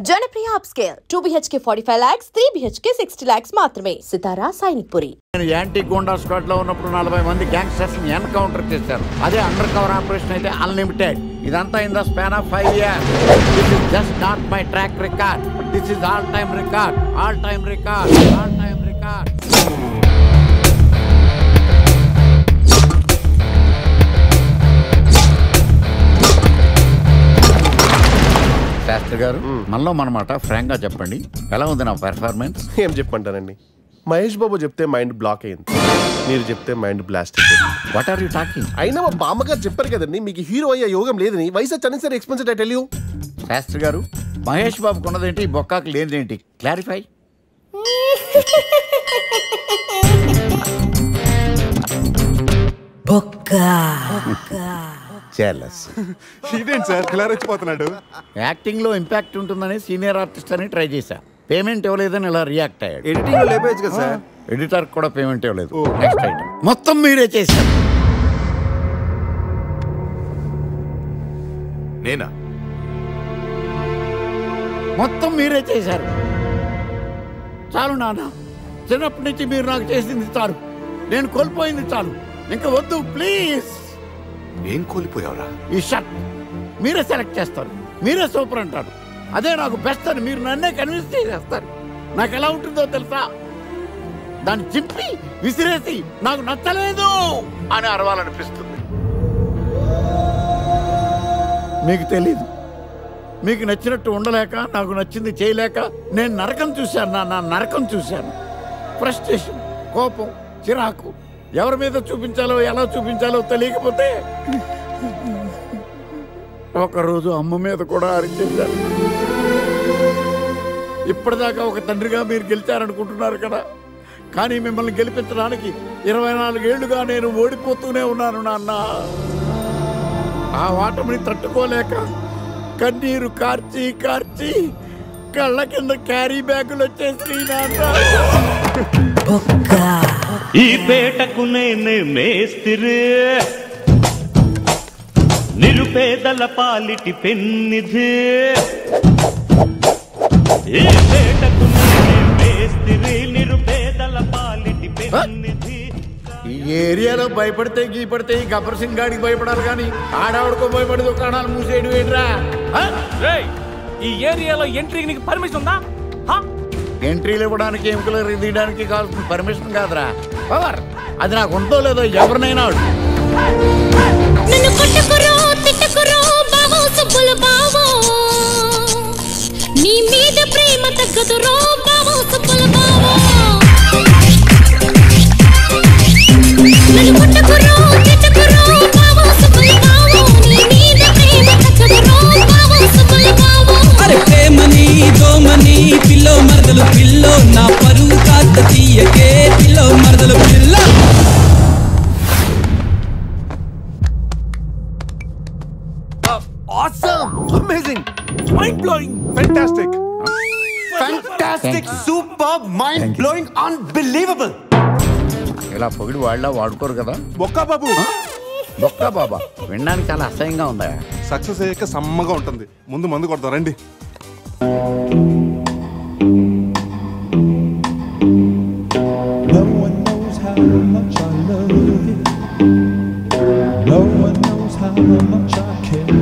Janapriya upscale 2 BHK 45 lakhs, 3 BHK 60 lakhs మాత్రమే. సితారా సైనిక్పురి. నేను anti Gonda squad లో ఉన్నప్పుడు 40 మంది గ్యాంగ్స్టర్స్ ని ఎన్కౌంటర్ చేశారు. అదే అండర్ కవర్ ఆపరేషన్ అయితే అన్లిమిటెడ్. ఇదంతా in the span of 5 years. This is just not my track record. This is all time record. All time record. All time record. Shastri గారు మనలో మనమాట ఫ్రాంక్ గా చెప్పండి, ఎలా ఉంది నా పెర్ఫార్మెన్స్? ఏం చెప్పంటానండి, మహేష్ బాబు చెప్తే మైండ్ బ్లాక్ అయింది, మీరు చెప్తే మైండ్ బ్లాస్ట్ అయిపోయింది. What are you talking? అయినా మా బామ్మగారు చెప్పారు కదండి మీకు హీరో అయ్యే యోగం లేదని. వయసు unnecessary expenses I tell you. Shastri గారు, మహేష్ బాబుకు ఉన్నదేంటి, బొక్కాకు లేనిదేంటి? క్లారిఫై. ఇదేంటి సార్ ఇలా రెచ్చిపోతున్నాడు? యాక్టింగ్ లో ఇంపాక్ట్ ఉంటుందని సీనియర్ ఆర్టిస్ట్ అని ట్రై చేశా. పేమెంట్ ఇవ్వలేదని ఇలా రియాక్ట్ అయ్యాడు. ఎడిటింగ్ లో లేపేయచ్చు కదా సార్. ఎడిటర్ కూడా పేమెంట్ ఇవ్వలేదు. నెక్స్ట్ ఐటమ్ మొత్తం మీరే చేశారు. నేనా? మొత్తం మీరే చేశారు. చాలు నాన్న, చిన్నప్పటి నుంచి మీరు నాకు చేసింది చాలు, నేను కోల్పోయింది చాలు, ఇంకా వద్దు ప్లీజ్. ఏం కోల్పోయావురా? ఈ షర్ట్ మీరే సెలెక్ట్ చేస్తారు, మీరే సూపర్ అంటారు, అదే నాకు బెస్ట్ అని మీరు నన్నే కన్విన్స్ చేసేస్తారు. నాకు ఎలా ఉంటుందో తెలుసా, దాన్ని చింపి విసిరేసి నాకు నచ్చలేదు అని అరవాలనిపిస్తుంది. మీకు తెలీదు, మీకు నచ్చినట్టు ఉండలేక, నాకు నచ్చింది చేయలేక నేను నరకం చూశాను. నా నరకం చూశాను. ఫ్రస్ట్రేషన్, కోపం, చిరాకు, ఎవరి మీద చూపించాలో ఎలా చూపించాలో తెలియకపోతే ఒకరోజు అమ్మ మీద కూడా అరిచేశారు. ఇప్పటిదాకా ఒక తండ్రిగా మీరు గెలిచారనుకుంటున్నారు కదా, కానీ మిమ్మల్ని గెలిపించడానికి 24 ఏళ్లుగా నేను ఓడిపోతూనే ఉన్నాను నాన్న. ఆ ఓటమిని తట్టుకోలేక కన్నీరు కార్చి కార్చి కళ్ళ కింద క్యారీ బ్యాగులు వచ్చేసి ఈ పేటకు నేనే మేస్తిరి, నిరుపేదల పాలిటి పెన్నిధి. ఈ పేటకు నేనే మేస్తిరి, నిరుపేదల పాలిటి పెన్నిధి. ఈ ఏరియాలో భయపడితే గీపడితే ఈ గబ్బర్ సింగ్ గాడికి భయపడాలి, కానీ ఆడవాడికో భయపడి దుకాణాలు మూసేయడం ఏంట్రా? ఈ ఏరియాలో ఎంట్రీకి నీకు పర్మిషన్ ఉందా? ఎంట్రీలు ఇవ్వడానికి, ఎముకలు తీయడానికి కావాల్సిన పర్మిషన్ కాదురా, పవర్. అది నాకు ఉందో లేదో ఎవరినైనా నీ మీద ప్రేమ తగ్గదురో బావో సుబ్బుల బావో. నన్ను కొట్టకురో తిట్టకురో బావో సుబ్బుల బావో. నీ మీద ప్రేమ తగ్గదురో బావో సుబ్బుల బావో. అరే ప్రేమని దోమని పిల్లో మరదలు పిల్లో, నా పరువు కాస్త తీయకే పిల్లో మరదలు పిల్ల. Awesome! Amazing! Mind-blowing! Fantastic! Fantastic! Superb! Mind-blowing! Unbelievable! ఇలా పొగిడి వాళ్ళ వాడుకోరు కదా. బొక్కా బాబు, బొక్కా బాబా వినడానికి చాలా అసహ్యంగా ఉందా? సక్సెస్ అయ్యాక సమ్మగా ఉంటుంది. ముందు మందు కొడతాం రండి. No one knows how much I love you. No one knows how much I care.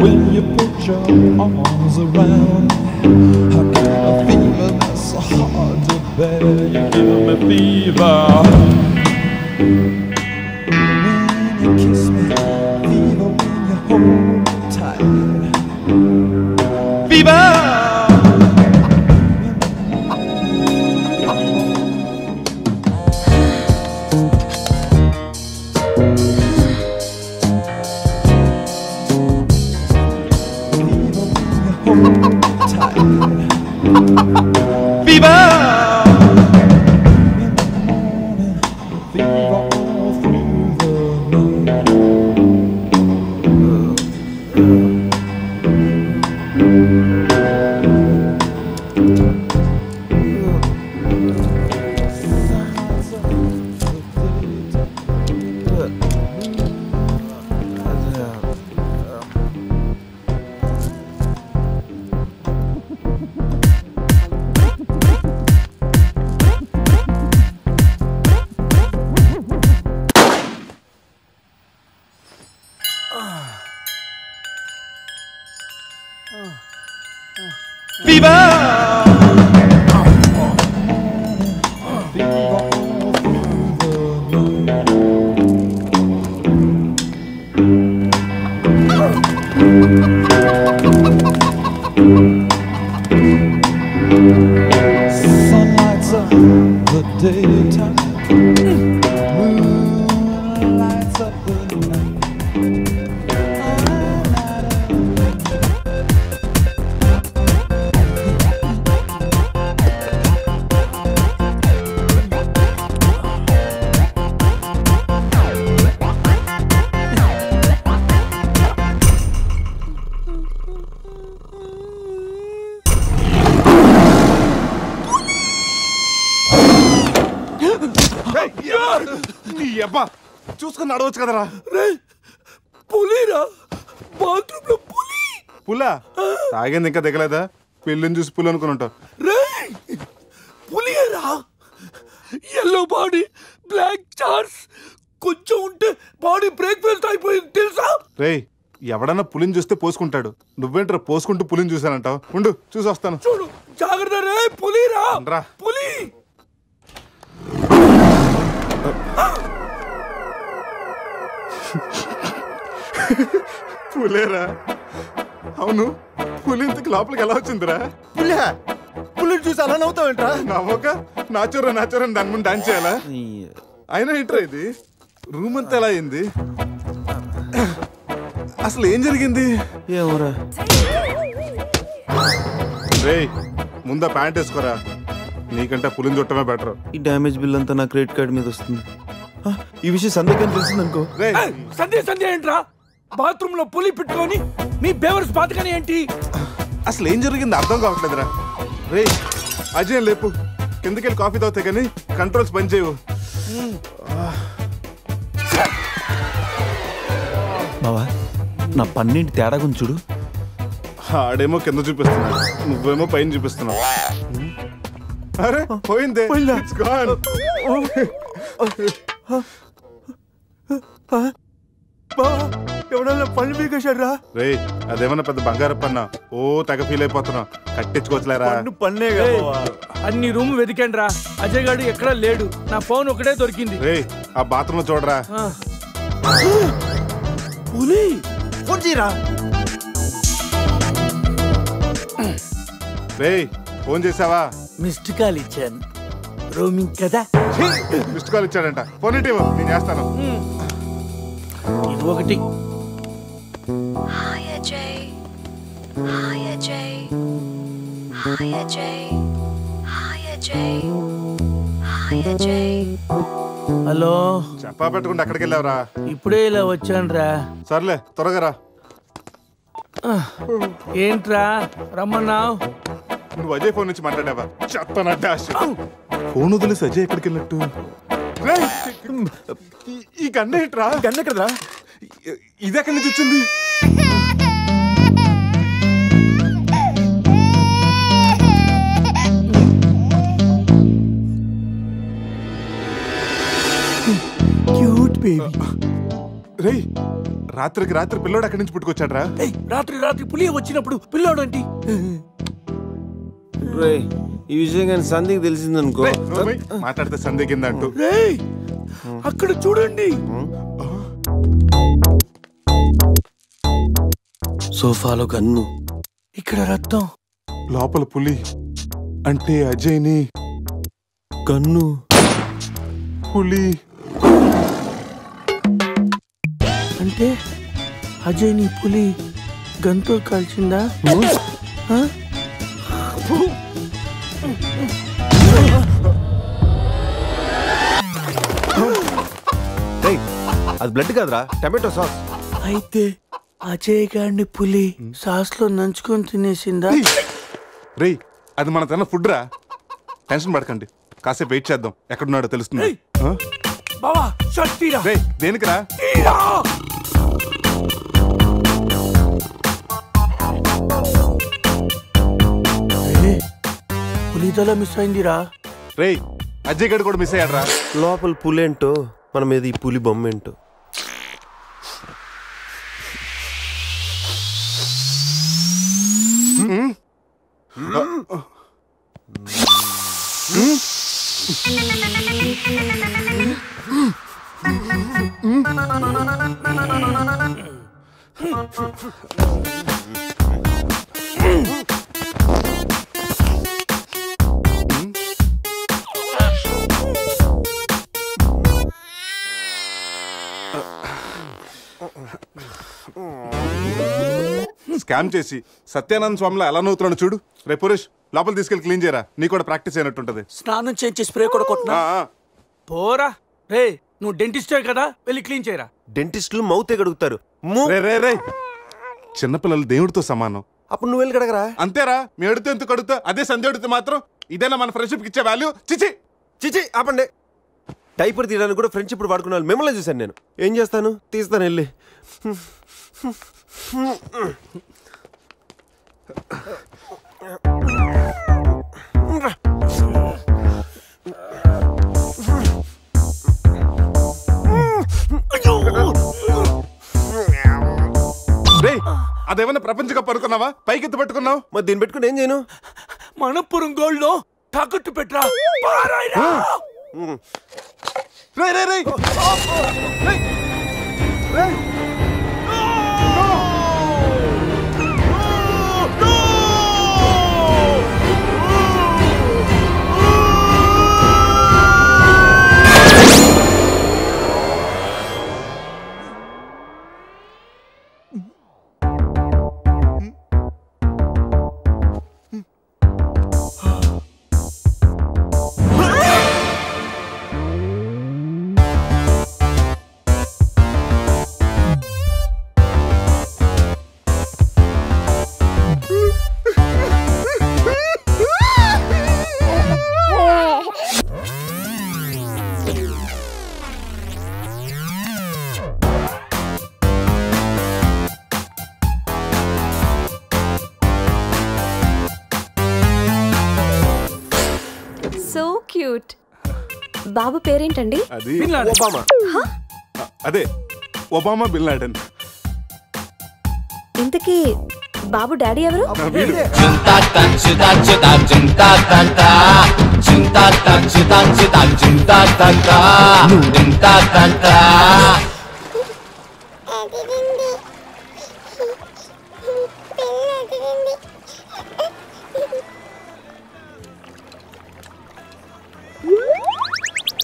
When you put your arms around me, I get a fever that's so hard to bear. You give me fever. When you kiss me, fever when you hold me tight. Fever! Sun lights up the daytime, moon lights up the night. నీ అబ్బా చూసుకుని నడవచ్చు కదరా. పులిరా, bathroom లో పులి. పులా తాగింది ఇంకా దిగలేదా? పెళ్ళిని చూసి పులి అనుకుని ఉంటావు. పులిరా, ఎల్లో బాడీ, బ్లాక్ చార్స్, కొంచెం ఉంటే బాడీ బ్రేక్ఫాస్ట్ అయిపోయింది తెలుసా? రేయ్ ఎవడన్నా పులిని చూస్తే పోసుకుంటాడు, నువ్వేంట్రా పోసుకుంటూ పులిని చూసానంటావు? ఉండు చూసి వస్తాను. చూడు జాగ్రత్త రే, పులిరా, పులి. పులేరా? అవును, పులి ఇంతకు లోపలికి ఎలా వచ్చిందిరా? పులిని చూసి అలా నవ్వుతావేంట్రా? నవ్వక నాచురా నాచురా దాని ముందు డాన్స్ చేయాలా? అయినా ఏంట్రా ఇది? రూమ్ అంతా ఎలా అయింది? అసలు ఏం జరిగింది? ఏమోరా. రేయ్ ముందా ప్యాంట్ వేసుకోరా, నీకంటే పులిని చుట్టమే బెటర్. ఈ డ్యామేజ్ బిల్ అంతా నా క్రెడిట్ కార్డ్ మీద వస్తుంది. ఈ విషయం సందేహం తెలిసిందనుకో. సంధ్య ఏంట్రా? బాత్రూమ్ లో పులి పెట్టుకొని నీ బేవర్స్ బాతకని ఏంటి? అసలు ఏం జరిగింది అర్థం కావట్లేదురా. రే అజయ్ లేపు, కిందకెళ్ళి కాఫీ తాగుతాయి కానీ కంట్రోల్స్ పని చేయవు. బావా నా పన్నింటి తేడా గురించి చూడు. ఆడేమో కింద చూపిస్తున్నాడు, నువ్వేమో పైన చూపిస్తున్నావు. అరే పోయిందే. ఎవడన్నా పళ్ళు పీకేశారా? రే అదేమన్నా పెద్ద బంగారు పన్నా? ఓ తెగ ఫీల్ అయిపోతున్నావు, కట్టించుకోవచ్చులేరా. పన్నే అన్ని రూమ్ వెతికండి రా, అజయ్ గాడు ఎక్కడా లేడు, నా ఫోన్ ఒకటే దొరికింది. రే ఆ బాత్రూమ్ చూడరా. పులి ఫోన్ చేయరా. రే ఫోన్ చేసావా? మిస్డ్ కాల్ ఇచ్చాను, రోమింగ్ కదా. మిస్డ్ కాల్ ఇచ్చాడంట, ఫోన్ ఇటు నేను చేస్తాను. ఇది ఒకటి. Hi Ajay. Hi Ajay. Hi Ajay. Hi Ajay. Hi Ajay. Hello, చెప్పా పెట్టుకుంటే అక్కడికి వెళ్ళావురా? ఇప్పుడే ఇలా వచ్చానురా. సర్లే త్వరగా రా. ఏంట్రా రమ్మన్నావు? నువ్వు అజయ్ ఫోన్ నుంచి మాట్లాడావా? చెప్తానంటే ఫోన్ వదిలేసి అజయ్ ఎక్కడికి వెళ్ళినట్టు? ఈ గన్న ఏంట్రా? గన్న ఎక్కడరా? ఇది ఎక్కడి నుంచి వచ్చింది? Cute baby. రే రాత్రికి రాత్రి పిల్లోడు అక్కడి నుంచి పుట్టుకొచ్చాడ్రా. రాత్రి రాత్రి పులి వచ్చినప్పుడు పిల్లోడు అంటే రే ఈ విషయం కానీ సంధికి తెలిసిందనుకో. మాట్లాడితే సంధి కింద అంటూ. అక్కడ చూడండి, సోఫాలో గన్ను, ఇక్కడ రక్తం, లోపల పులి. అంటే అజయ్ని గన్ను పులి అంటే అజయ్ ని పులి గంతో కాల్చిందా? అది బ్లడ్ కాదురా, టమాటో సాస్. అయితే అజయ్ గారిని పులి సాస్ లో నంచుకొని తినేసిందా? రే అది మన తన ఫుడ్ రా, టెన్షన్ పడకండి, కాసేపు వెయిట్ చేద్దాం, ఎక్కడున్నాడో తెలుస్తుంది. బావా షర్ట్ తీరా. రే దేనికిరా? పులితల మిస్ అయిందిరా. రే అజయ్ గడు కూడా మిస్ అయ్యాడు రా. లోపల పులేంటో మన మీద ఈ పులి బొమ్మ ఏంటో. స్కామ్ చేసి సత్యానంద స్వామిలో ఎలా నవ్వుతున్నాడు చూడు. రే పురేష్, లోపల తీసుకెళ్ళి క్లీన్ చేయరా, నీ కూడా ప్రాక్టీస్ అయినట్టుంటది. స్నానం చేయించి స్ప్రే కూడా కొట్టినా పోరా. రే నువ్వు డెంటిస్టే కదా, వెళ్ళి క్లీన్ చేయరా. డెంటిస్టులు మౌతే గడుగుతారు. రే చిన్నపిల్లలు దేవుడితో సమానం. అప్పుడు నువ్వు వెళ్ళి కడగరా. అంతేరా, మీ అడిగితే ఎందుకు కడుగుతా, అదే సంధ్య అడిగితే మాత్రం ఇదేనా మన ఫ్రెండ్షిప్ ఇచ్చే వాల్యూ? చిచి ఆపండి. డైపర్ తీయడానికి కూడా ఫ్రెండ్షిప్ ఇప్పుడు వాడుకున్నాను. మిమ్మల్ని చూశాను నేను. ఏం చేస్తాను, తీస్తాను వెళ్ళి. అదేమన్నా ప్రపంచ కప్ అనుకున్నావా? పైకి ఎత్తు పట్టుకున్నావు. మరి దీన్ని పెట్టుకుని ఏం చేయను? మనపురం గోల్డ్ లో తాకట్టు పెట్టరా. So cute. బాబు పేరేంటండి? అది ఒబామా. అదే ఒబామా బిన్ లాడెన్. ఇంతకీ బాబు డాడీ ఎవరు?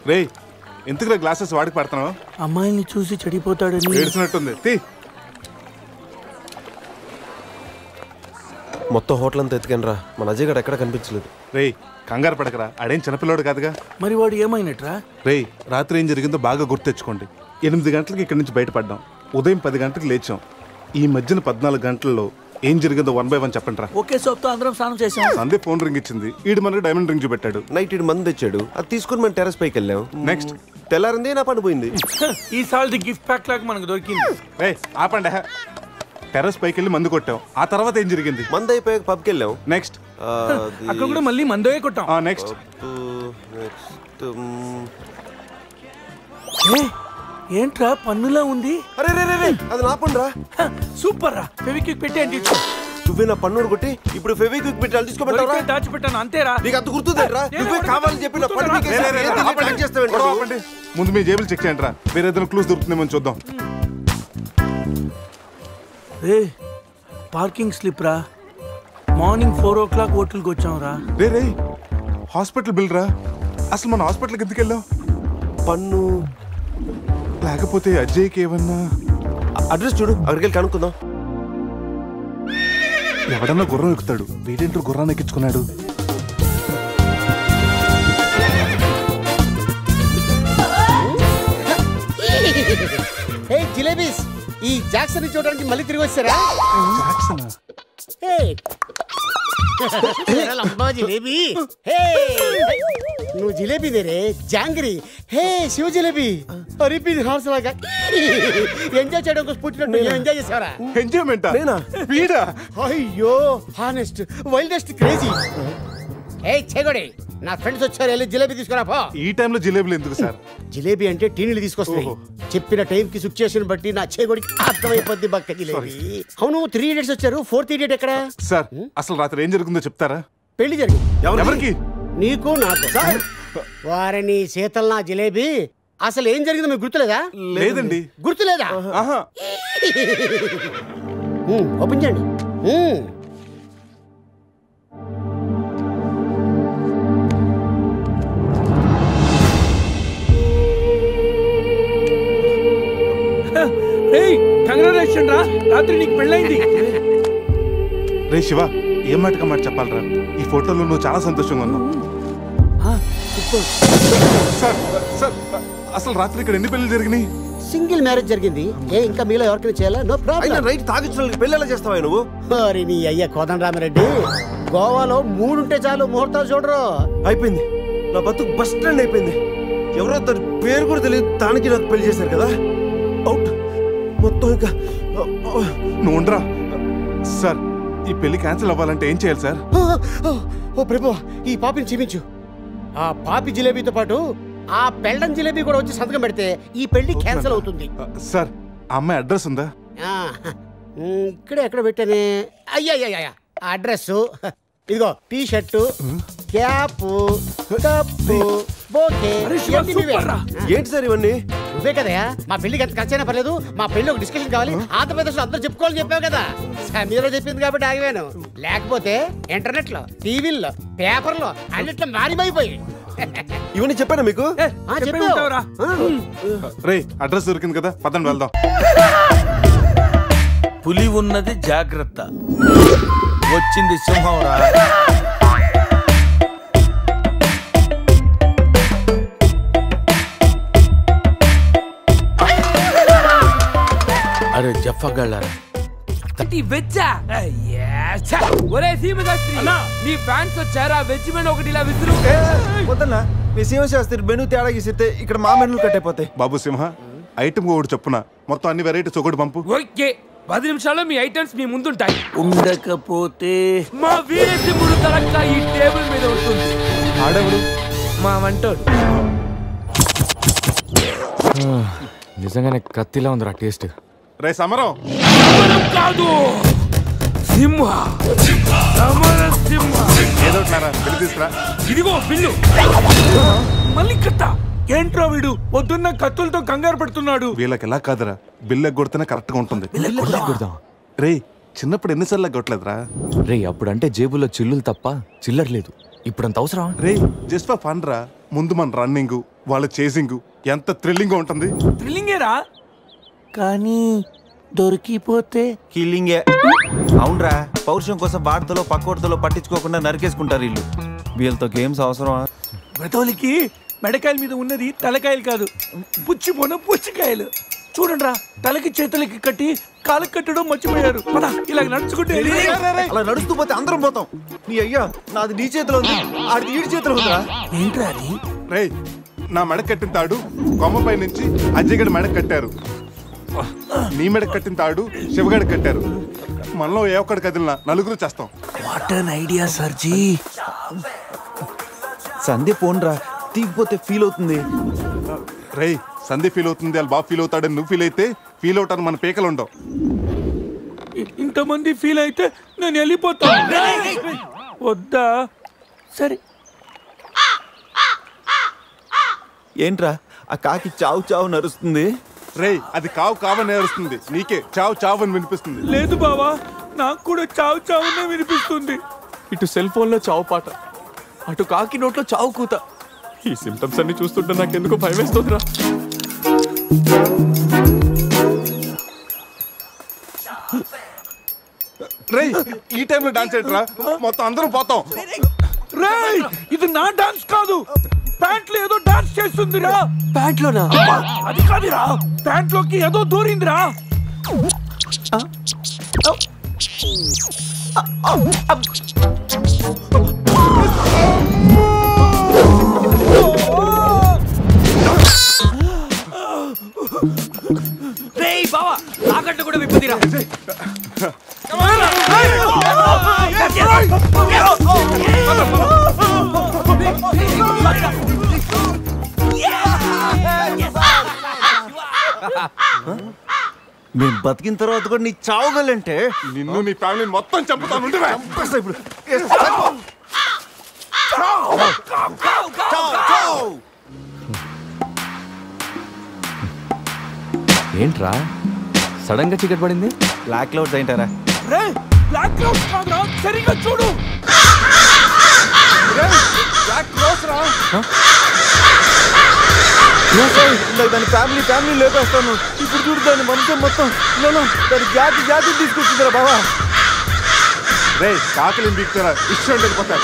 రే ఎందుకు గ్లాసెస్ వాడికి పడుతున్నావు? అమ్మాయిని చూసి చెడిపోతాడని ఏడ్చినట్టుంది. మొత్తం హోటల్ అంతా ఎత్తుకాను రా. మన అజయ్ గడ ఎక్కడ కనిపించలేదు. రే కంగారు పడకరా, ఆడేం చిన్నపిల్లోడు కాదుగా. మరి వాడు ఏమైనట్రా? రే రాత్రి ఏం జరిగిందో బాగా గుర్తెచ్చుకోండి. 8 గంటలకు ఇక్కడి నుంచి బయటపడ్డాం. ఉదయం 10 గంటలకు లేచాం. ఈ మధ్యన 14 గంటల్లో ఏం జరిగిందో 1 by 1 చెప్పండి రా. ఒకే సోప్తో అందరం స్నానం చేసాం. సందే ఫోన్ రింగ్ ఇచ్చింది. ఈడు మనకి డైమండ్ రింగ్ చూపెట్టాడు. నైట్ ఇటు మంది తెచ్చాడు. అది తీసుకుని మనం టెర్రస్ పైకి వెళ్ళాం. నెక్స్ట్ తెల్లారింది నా పని పోయింది. ఈ సాల్ది గిఫ్ట్ ప్యాక్ లాగా మనకు దొరికింది. రే ఆపండి. టెర్రస్ పైకి వెళ్ళి మందు కొట్టాం. ఆ తర్వాత ఏం జరిగింది? మందు అయిపోయాక పబ్కి వెళ్ళాం. నెక్స్ట్ అక్కడ కూడా మళ్ళీ మందే కొట్టాం. నెక్స్ట్ ఏంట్రా పన్నులా ఉంది? అరే రే రే అది నా పన్ను రా. సూపర్ రా. ఫెవిక్విక్ పెట్టి అంటే నువ్వే నా పన్నుడు కొట్టి ఇప్పుడు ఫెవిక్విక్ పెట్టి తీసుకోమంటావా? దాచిపెట్టాను అంతేరా. నీకు అంత గుర్తుందేట్రా? నువ్వే కావాలని చెప్పి నా పన్ను చేస్తావేంటి? ముందు మీ జేబులు చెక్ చేయండి రా. వేరే ఏదైనా క్లూస్ దొరుకుతుందేమో చూద్దాం. రే పార్కింగ్ స్లిప్ రా. మార్నింగ్ 4 o'clock హోటల్కి వచ్చాం రా. రే హాస్పిటల్ బిల్ రా. అసలు మన హాస్పిటల్కి ఎందుకు వెళ్ళాం? పన్ను లేకపోతే అజయ్కి ఏమన్నా అడ్రస్ చూడు, అక్కడికి వెళ్ళి కనుక్కుందాం. ఎవడన్నా గుర్రం ఎక్కుతాడు, వీడేంటో గుర్రాన్ని ఎక్కించుకున్నాడు. జిలేబీస్, ఈ జాక్సన్ చూడడానికి మళ్ళీ తిరిగి వచ్చారా? జిలేబీ నువ్వు జిలేబీ దేరే జాంగ్రీ. హే శివ జిలేబీ రిపీట్ హార్స్ లాగా ఎంజాయ్ చేయడం కోసం పుట్టినట్టు ఎంజాయ్ చేసావరా? ఎంజాయ్మెంట్ అయ్యో హానెస్ట్ వైల్డెస్ట్ క్రేజీ. ఏ చెగొడి నా ఫ్రెండ్స్ వచ్చారు, వెళ్ళి జిలేబీ తీసుకురా పో. ఈ టైంలో జిలేబీలు ఎందుకు సార్? జిలేబీ అంటే టీనీలు తీసుకొస్తాయి. చెప్పిన టైంకి సిచ్యుయేషన్ బట్టి నా చేగొడికి అర్థమైపోద్ది బక్క జిలేబీ. అవును 3 idiots వచ్చారు, 4th idiot ఎక్కడ? సార్ అసలు రాత్రి ఏం జరుగుతుందో చెప్తారా? పెళ్లి జరిగింది. ఎవరికి? నీకు నాకు. వారిని శీతల్ నా జిలేబీ. అసలు ఏం జరిగిందో మీకు గుర్తులేదా? లేదండి. గుర్తులేదా? ఓపెన్ చేయండి. కంగ్రాచులేషన్ రా, రాత్రి నీకు పెళ్ళైంది. రే శివ, ఏం మాటగా మాట చెప్పాలరా? ఈ ఫోటోలో నువ్వు చాలా సంతోషంగా ఉన్నావు. సార్ సార్ అసలు రాత్రి ఇక్కడ ఎన్ని పెళ్లి జరిగినాయి? సింగిల్ మ్యారేజ్ జరిగింది. ఇంకా మీలో ఎవరికైనా చేయాలా? No problem. రైట్ తాగించిన పెళ్లి ఎలా చేస్తావా నువ్వు? మరి నీ అయ్య కోదండరామిరెడ్డి, గోవాలో 3 ఉంటే చాలు, ముహూర్తాలు చూడరు. అయిపోయింది, నా బతుకు బస్ స్టాండ్ అయిపోయింది. ఎవరో తన పేరు కూడా తెలియదు, దానికి నాకు పెళ్లి చేశారు కదా. అవుట్ మొత్తం. ఇంకా నువ్వు ఉండరా సార్. ఈ పెళ్లి క్యాన్సిల్ అవ్వాలంటే ఏం చేయాలి సార్? ఓ ప్రభు, ఈ పాపిని క్షమించు. ఆ పాపి జిలేబీతో పాటు ఆ పెళ్ళం జిలేబీ కూడా వచ్చి సంతకం పెడితే ఈ పెళ్లి క్యాన్సిల్ అవుతుంది. సార్ ఆ అమ్మాయి అడ్రస్ ఉందా? ఇక్కడే ఎక్కడ పెట్టానే? అయ్యా అడ్రస్ ఇదిగో. T shirt, cap, cup, bouquet. ఏంటి సార్ ఇవన్నీ? నువ్వే కదయా మా పెళ్లికి ఎంత ఖర్చైనా పర్లేదు, మా పెళ్లి ఒక డిస్కషన్ కావాలి, ఆంధ్రప్రదేశ్ లో అందరూ చెప్పుకోవాలని చెప్పావు కదా. సమీరో చెప్పింది కాబట్టి ఆగిపోయాను. లేకపోతే ఇంటర్నెట్ లో, టీవీల్లో, పేపర్లో అన్నిట్లో మారిమైపోయి. ఇవన్నీ చెప్పానా మీకు? రే అడ్రస్ దొరికింది కదా, పదండి వెళ్దాం. పులి ఉన్నది జాగ్రత్త, వచ్చింది సింహం రా. అరే జఫ్ఫగళ్ళారా, ఒరే సీమశాస్త్రి, నీ ఫ్యాన్స్ వచ్చారా? వెజ్ మెను ఒకటి ఇలా విసురు. వద్దన్నా, మీ సింహశాస్త్రి మెను తేడా గీసితే ఇక్కడ మా మెనూలు కట్టయిపోతాయి. బాబు సింహ, ఐటమ్ ఒకటి చెప్పున మొత్తం అన్ని వెరైటీస్ ఒకటి పంపు. ఓకే, 10 నిమిషాల్లో మీ ఐటమ్స్ మీ ముందుంటాయి. ఉండకపోతే మా వీరసింహుడు తలక్క ఈ టేబుల్ మీద ఉంటుంది. ఆడెవడు? మా వంటోడు. నిజంగానే కత్తిలా ఉందిరా టేస్ట్. రే సమరం కాదు, సింహ. ఏదో పెళ్లి తీసుకురా. ఇదిగో బిల్లు. మళ్ళీ కత్త. ఏంట్రా వీడు పొద్దున్న కత్తులతో కంగారు పెడుతున్నాడు? వీళ్ళకి ఎలా కాదురా, బిల్లు ఎగ్గొడితేనే కరెక్ట్ గా ఉంటుంది. రే చిన్నప్పుడు ఎన్నిసార్లు ఎగ్గొట్టలేదురా? రే అప్పుడంటే జేబులో చిల్లులు తప్ప చిల్లర లేదు. ఇప్పుడంత అవసరం? రే జస్ట్ ఫర్ ఫన్ రా. ముందు మన రన్నింగ్, వాళ్ళ చేసింగ్ ఎంత థ్రిల్లింగ్ గా ఉంటుంది. థ్రిల్లింగేరా, కానీ దొరికిపోతే కిల్లింగే. అవునరా, పౌరుషం కోసం వార్తలో పక్కోడతలో పట్టించుకోకుండా నరికేసుకుంటారు వీళ్ళు. వీళ్ళతో గేమ్స్ అవసరమా? బ్రతోలికి మెడకాయల మీద ఉన్నది తలకాయలు కాదు, పుచ్చిపోన పుచ్చికాయలు. చూడండిరా, తలకి చేతులకి కట్టి కాళ్ళకి కట్టడం మర్చిపోయారు. పద ఇలా నడుచుకుంటే. అలా నడుస్తూ పోతే అందరం పోతాం. నీ అయ్యా నాది నీ చేతిలో ఉంది, ఆడిది ఈడి చేతిలో ఉందిరా. ఏంట్రా అది? రే నా మెడ కట్టిన తాడు కొమ్మపై నుంచి అజ్జగడి మెడ కట్టారు. నీ మెడ కట్టిన తాడు శివగడి కట్టారు. మనలో ఏ ఒక్కడి కదిలినా నలుగురు చేస్తాం. What an idea సర్జీ. Sandhya పోన్రా, తీగిపోతే feel అవుతుంది. రే సంధ్య ఫీల్ అవుతుంది, వాళ్ళు బాగా ఫీల్ అవుతాడని నువ్వు ఫీల్ అయితే ఫీల్ అవుతాను మన పేకలు ఉండవు. ఇంతమంది ఫీల్ అయితే నేను వెళ్ళిపోతా. వద్దా? సరే. ఏంట్రా ఆ కాకి చావు చావు నరుస్తుంది? రే అది కావు కావని నరుస్తుంది, నీకే చావు చావు అని వినిపిస్తుంది. లేదు బావా, నాకు కూడా చావు చావునే వినిపిస్తుంది. ఇటు సెల్ ఫోన్ లో చావు పాట, అటు కాకి నోట్లో చావు కూత. ఈ సిమ్టమ్స్ అన్ని చూస్తుంటే నాకెందుకో భయం వేస్తుందిరా. రే ఈ టైంలో డాన్స్ ఏంట్రా? మొత్తం అందరం పోతాం. రే ఇది నా డాన్స్ కాదు, ప్యాంట్ లో ఏదో డాన్స్ చేస్తుందిరా. ప్యాంట్ లోనా? అది కాదురా, ప్యాంట్ లోకి ఏదో దూరిందిరా. రే బావా, తాకట్టు కూడా విప్పుదిరా. మేము బతికిన తర్వాత కూడా నీ చావగలంటే నిన్ను నీ ఫ్యామిలీ మొత్తం చంపుతాను. ఇప్పుడు ఏంట్రా సడన్ గా చీకటి పడింది? బ్లాక్ క్లౌడ్స్ ఏంటారా? రే బ్లాక్ క్లౌడ్స్ కాదురా, సరిగ్గా చూడు. బ్లాక్ క్లోజ్ రా. దాని ఫ్యామిలీ లేపేస్తాను. ఇప్పుడు చూడు దాని మనసం మొత్తం దాని జాతి తీసుకొచ్చిందిరా బాబా. రే కాకలిని దిగుతారా ఇష్టం వెళ్ళిపోతారు.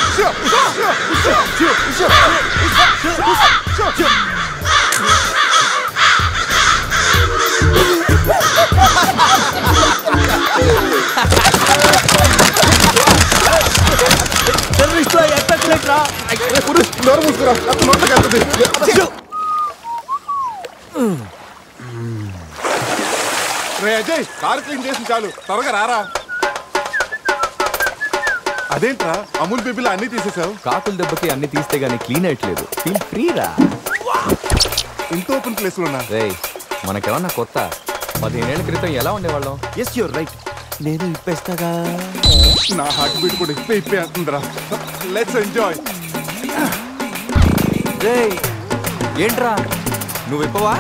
రే అజయ్ కారు క్లీన్ చేసి చాలు, త్వరగా రారా. అదేంట్రా అమూల్ బేబీలో అన్ని తీసేసావు? కాకుల దెబ్బకి అన్ని తీస్తే గానీ క్లీన్ అయ్యట్లేదు. ఫీల్ ఫ్రీ రా. ఇంత ఓపెన్ ప్లేస్ లో ఉన్నా. రే మనకేమన్నా కొత్త? 15 ఏళ్ల క్రితం ఎలా ఉండేవాళ్ళం? Yes you're right. నేను ఇప్పేస్తాగా. నా హార్ట్ బీట్ కూడా ఇప్పే అంటుందిరా. Let's enjoy. రే ఏంట్రా నువ్వు ఇప్పవా?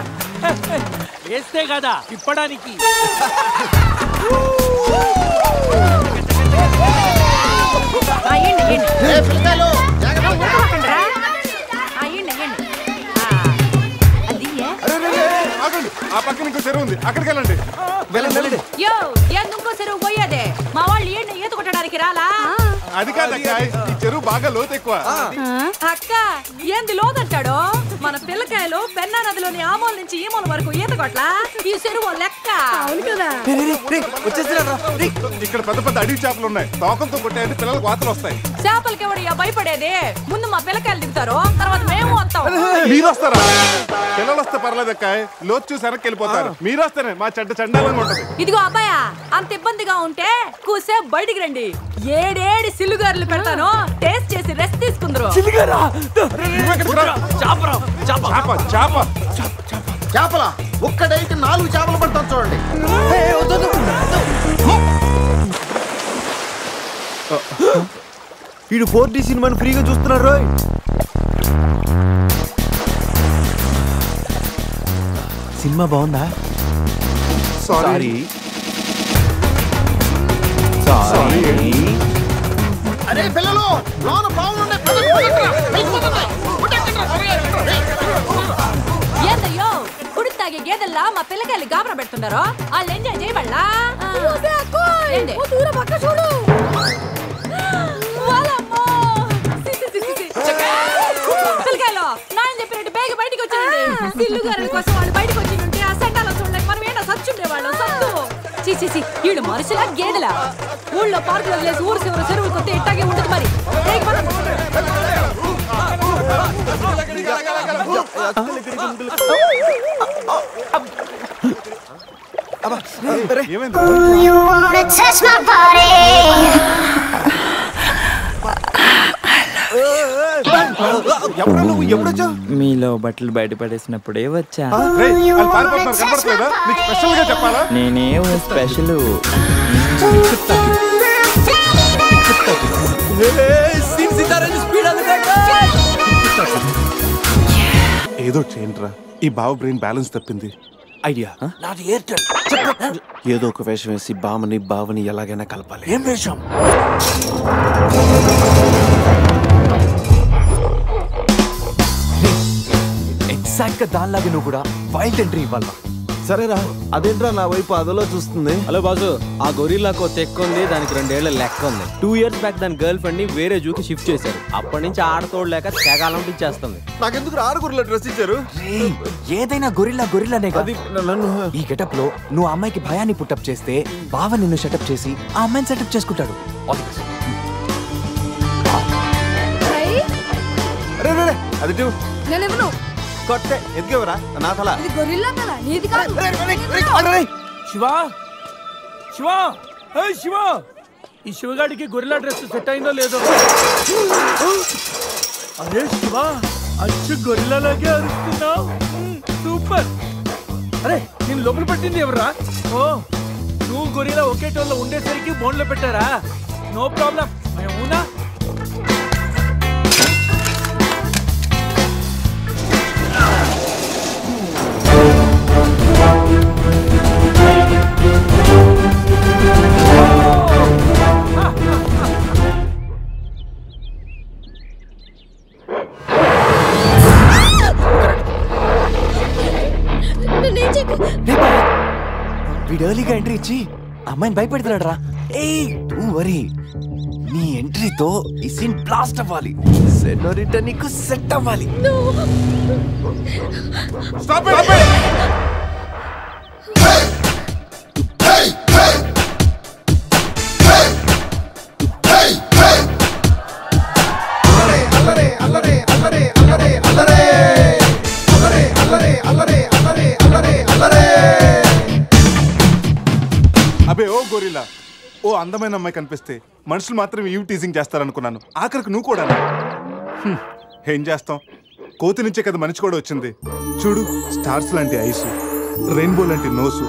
వేస్తే కదా ఇప్పడానికి. ఆ పక్కన ఇంకో చెరువు ఉంది, అక్కడికి వెళ్ళండి. ఇంకో చెరువు పోయేదే మా వాళ్ళు ఈత కొట్టడానికి రాలా? అది కాదక్క, ఈ చెరువు బాగా లోతు ఎక్కువ. అక్క ఏంది లోతంటాడు? మన పిల్లకాయలు పెన్నా నదిలోని ఆ మూల నుంచి ఈ మూల వరకు ఈత కొట్లా? ఈ చెరువు లెక్క. అవును కదా. ఇక్కడ పెద్ద పెద్ద అడవి చేపలు ఉన్నాయి, తోకంతో కొట్టాయంటే పిల్లలకు వాతలు వస్తాయి. చేపలకి ఎవడు భయపడేది? ముందు మా పిల్లకాయలు దిగుతారు, తర్వాత మేము వస్తాం. మీరు వస్తారా? పిల్లలు వస్తే పర్లేదక్క, లోతు చూసి వెనక్కి వెళ్ళిపోతారు. మీరు వస్తేనే మా చండాలంగా ఉంటది. ఇదిగో అబ్బాయా, అంత ఇబ్బందిగా ఉంటే కూసే బయటికి రండి. ఏడేడి సిల్లుగారులు పెడతాను, టేస్ట్ చేసి రెస్ట్ తీసుకుందరు. చేపల ఒక్కడైతే 4 చేపలు పడతాను చూడండి. వీడు 4D సినిమాని ఫ్రీగా చూస్తున్నారు. రోయ్ సినిమా బాగుందా? సారీ. అరే పిల్లలు, లోన బాగుండే ఏందయ్యో కుడి తాగే గేదెల్లా మా పిల్లకాయలు గాబరా పెడుతున్నారో? వాళ్ళు ఎంజాయ్ చేయబడలా? చూడు పిల్లకాయలు నాయన చెప్పినట్టు బేగ బయటకు వచ్చాయండి. సిల్లుగారుల కోసం వాళ్ళు బయటకు వచ్చి ఉంటే ఆ సెంటాలో చూడలేక మనం ఏంటో సచ్చుండేవాళ్ళు. సత్తు చీచి వీళ్ళు మనుషులా గేదెలా? ఊళ్ళో పార్కులు వదిలేసి ఊరు చివరి చెరువులు కొత్త ఇట్టాగే ఉంటుంది. మరి మీలో బట్టలు బయట పడేసినప్పుడే వచ్చా. నేనే స్పెషల్. ఏదో చేయండిరా, ఈ బావ బ్రెయిన్ బ్యాలెన్స్ తప్పింది. ఐడియా నాది ఎయిర్టెల్. ఏదో ఒక వేషం వేసి బావని ఎలాగైనా కలపాలి. ఏం వేషం? ఎగ్జాక్ట్ గా దానిలాగే నువ్వు కూడా వైల్డ్ ఎంట్రీ ఇవ్వాలి. సరేరా, అదేంట్రా నా వైపు అదలో చూస్తుంది. హలో బాసు, ఆ గొరిల్లాకో తెక్క ఉంది, దానికి 2 ఏళ్ల లెక్క ఉంది. 2 years బ్యాక్ దాని గర్ల్ ఫ్రెండ్ ని వేరే జూకి షిఫ్ట్ చేశారు. అప్పటి నుంచి ఆడతోడలేక తెగాలం ఇచ్చేస్తుంది. నాకెందుకు ఆరుగురిలో డ్రెస్ ఇచ్చారు? ఏదైనా గొరిల్లానే ఈ గెటప్ లో నువ్వు అమ్మాయికి భయాన్ని పుట్టప్ చేస్తే బావ నిన్ను సెటప్ చేసి ఆ అమ్మాయిని సెటప్ చేసుకుంటాడు. అది కొట్టే ఎదిగేవరా నా తల. శివా శివా శివా, ఈ శివగాడికి గొరిల్లా డ్రెస్ సెట్ అయిందో లేదో? అరే శివా, అచ్చు గొరిల్లాలాగే అరుస్తున్నావు. సూపర్. అరే నేను లోపల పెట్టింది ఎవరా? ఓ నువ్వు గొరిలా ఒకే టోన్లో ఉండేసరికి బోన్లో పెట్టారా? No problem. అవునా? వీడు ఎర్లీగా ఎంట్రీ ఇచ్చి అమ్మాయిని భయపెడుతున్నాడు రా. ఏయ్ డోంట్ వరీ, నీ ఎంట్రీతో ఈ సీన్ బ్లాస్ట్ అవ్వాలి. సెనోరిటా నీకు సెట్ అవ్వాలి. Stop it. అబే ఓ గొరిల్లా, ఓ అందమైన అమ్మాయి కనిపిస్తే మనుషులు మాత్రం ఇవి టీజింగ్ చేస్తారనుకున్నాను. ఆఖరికి నువ్వు కూడా. ఏం చేస్తాం, కోతి నుంచే కదా మనిషి కూడా వచ్చింది. చూడు, స్టార్స్ లాంటి ఐస్, రెయిన్బో లాంటి నోసు,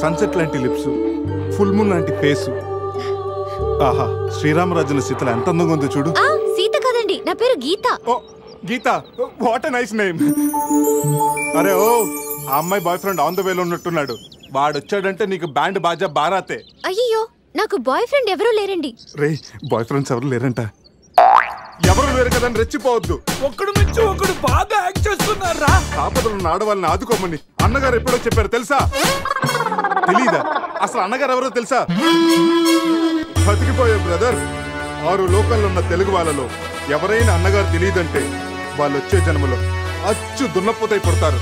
సన్సెట్ లాంటి లిప్స్, ఫుల్ మూన్ లాంటి ఫేసు. ఆహా, శ్రీరామరాజుల సీతలు ఎంత అందంగా ఉందో చూడు. సీత కదండి, నా పేరు గీత. ఓ గీత, వాట్ ఎ నైస్ నేమ్. అరే ఓ, ఆ అమ్మాయి బాయ్ ఫ్రెండ్ ఆన్ ద వేలో ఉన్నట్టున్నాడు. వాడు వచ్చాడంటే నీకు బ్యాండ్ బాజా బారాతే. అయ్యో, నాకు బాయ్ ఫ్రెండ్ ఎవరూ లేరండి. రే, బాయ్ ఫ్రెండ్స్ ఎవరు లేరంట. ఎవరు లేరు కదా అని రెచ్చిపోవద్దు. ఒకడు మించి ఒకడు బాగా యాక్ట్ చేస్తున్నారా? ఆపదలు ఆడవాళ్ళని ఆదుకోమని అన్నగారు ఎప్పుడో చెప్పారు తెలుసా? తెలీదా? అసలు అన్నగారు ఎవరో తెలుసా? బతికిపోయే బ్రదర్, 6 లోకల్లో ఉన్న తెలుగు వాళ్ళలో ఎవరైనా అన్నగారు తెలియదంటే వాళ్ళు వచ్చే జన్మలో అచ్చు దున్నపోతై పుడతారు.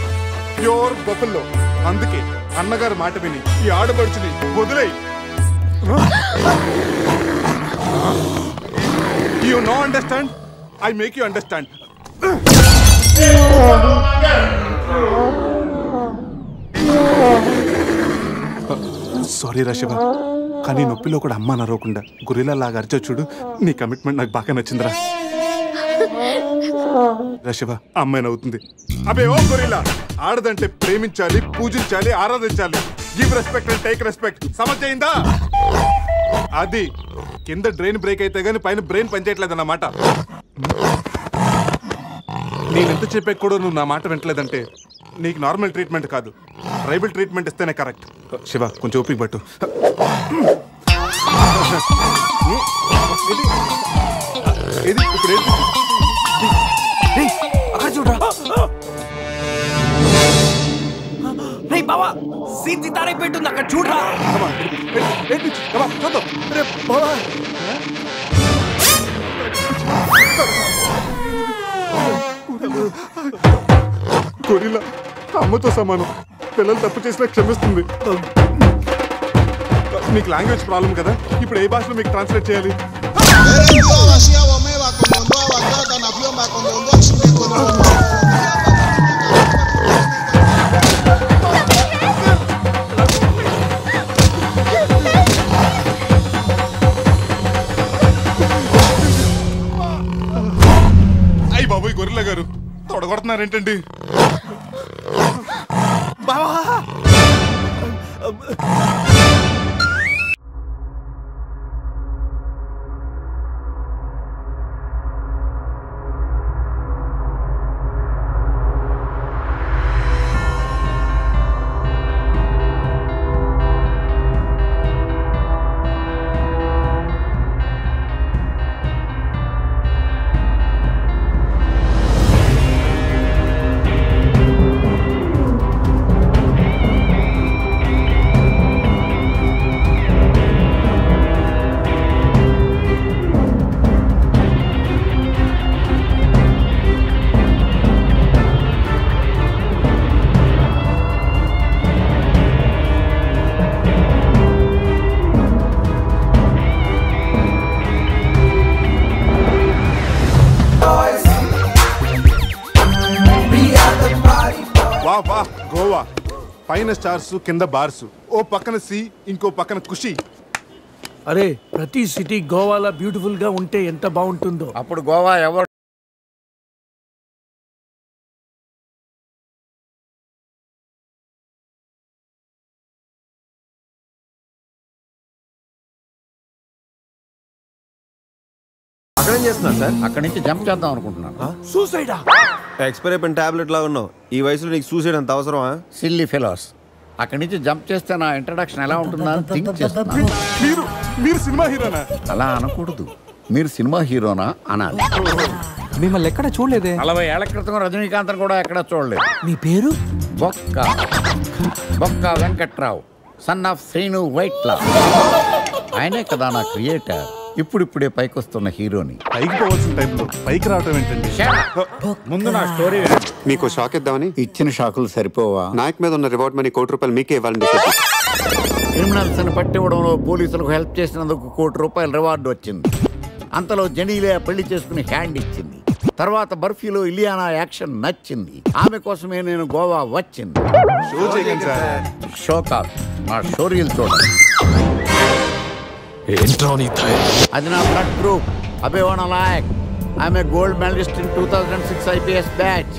ప్యూర్ బొఫల్లో. అందుకే అన్నగారు మాట విని ఈ ఆడపడుచుని వదిలేయి. You know understand? I make you understand. Sorry రా శివ, కానీ నొప్పిలో కూడా అమ్మ నరవకుండా గురిలా లాగా అరిచా చూడు. నీ కమిట్మెంట్ నాకు బాగా నచ్చిందిరా. శివ, అమ్మాయి నవ్వుతుంది. అబే ఓ గొరిల్లా, ఆడదంటే ప్రేమించాలి, పూజించాలి, ఆరాధించాలి. Give respect and take respect. సమర్థయిందా? అది కింద డ్రైన్ బ్రేక్ అయితే గానీ పైన బ్రెయిన్ పనిచేయట్లేదు అన్నమాట. నేనెంత చెప్పే కూడా నువ్వు నా మాట వింటలేదంటే నీకు నార్మల్ ట్రీట్మెంట్ కాదు, ట్రైబల్ ట్రీట్మెంట్ ఇస్తేనే కరెక్ట్. శివ, కొంచెం ఓపిక పట్టు. ఇది ఇప్పుడు చూడరా. రేయ్ బావా, సీన్ సితారే పెట్టుంది అక్కడ చూడరా. గొరిల్లా అమ్మతో సమానం. పిల్లలు తప్పు చేసినా క్షమిస్తుంది. మీకు లాంగ్వేజ్ ప్రాబ్లం కదా, ఇప్పుడు ఏ భాషలో మీకు ట్రాన్స్లేట్ చేయాలి? అయ్యి బాబోయ్ గొరిల్లా గారు, తొడగొడుతున్నారేంటండి? బావా వా గోవా, పైన స్టార్స్ కింద బార్స్, ఓ పక్కన సి ఇంకో పక్కన ఖుషి. అరే, ప్రతి సిటీ గోవాలో బ్యూటిఫుల్ గా ఉంటే ఎంత బాగుంటుందో. అప్పుడు గోవా ఎవరు ఇక్కడేం చేస్తున్నా సార్? అక్కడి నుంచి జంప్ చేద్దాం అనుకుంటున్నాను. సూసైడా? ఎక్స్పైర్ అయిపోయిన టాబ్లెట్ లా ఉన్నావు. ఈ వయసులో నీకు సూసైడ్ అంత అవసరమా? Silly fellows. అక్కడి నుంచి జంప్ చేస్తే నా ఇంట్రడక్షన్ ఎలా ఉంటుందా అని థింక్ చేస్తున్నా. మీరు సినిమా హీరోనా? అలా అనకూడదు. మీరు సినిమా హీరోనా అనాలి. మిమ్మల్ని ఎక్కడ చూడలేదే. 40 ఏళ్ల క్రితం రజనీకాంత్ కూడా ఎక్కడ చూడలేదు. మీ పేరు? బొక్క వెంకట్రావు, సన్ ఆఫ్ శ్రీను వైట్లా. ఆయనే కదా నా క్రియేటర్. ఇప్పుడిప్పుడే పైకి వస్తున్న హీరోని. పైకి పోవాల్సిన టైంలో పైకి రావటం ఏంటండి? ముందు నా స్టోరీ మీకు షాక్ ఇద్దామని. ఇచ్చిన షాకులు సరిపోవా? నాయక్ మీద ఉన్న రివార్డ్ మనీ ₹1 మీకే ఇవ్వాలని డిసైడ్. క్రిమినల్స్ ని పట్టివ్వడంలో పోలీసులకు హెల్ప్ చేసినందుకు ₹1 రివార్డు వచ్చింది. అంతలో జెనీలే పెళ్లి చేసుకుని హ్యాండ్ ఇచ్చింది. తర్వాత బర్ఫీలో ఇలియానా యాక్షన్ నచ్చింది. ఆమె కోసమే నేను గోవా వచ్చింది. షో కాదు, నా షోరీలు చూడండి. అది నా బ్లడ్ గ్రూప్. అభివాణ నాయక్. ఆమె gold medalist in 2006 IPS batch.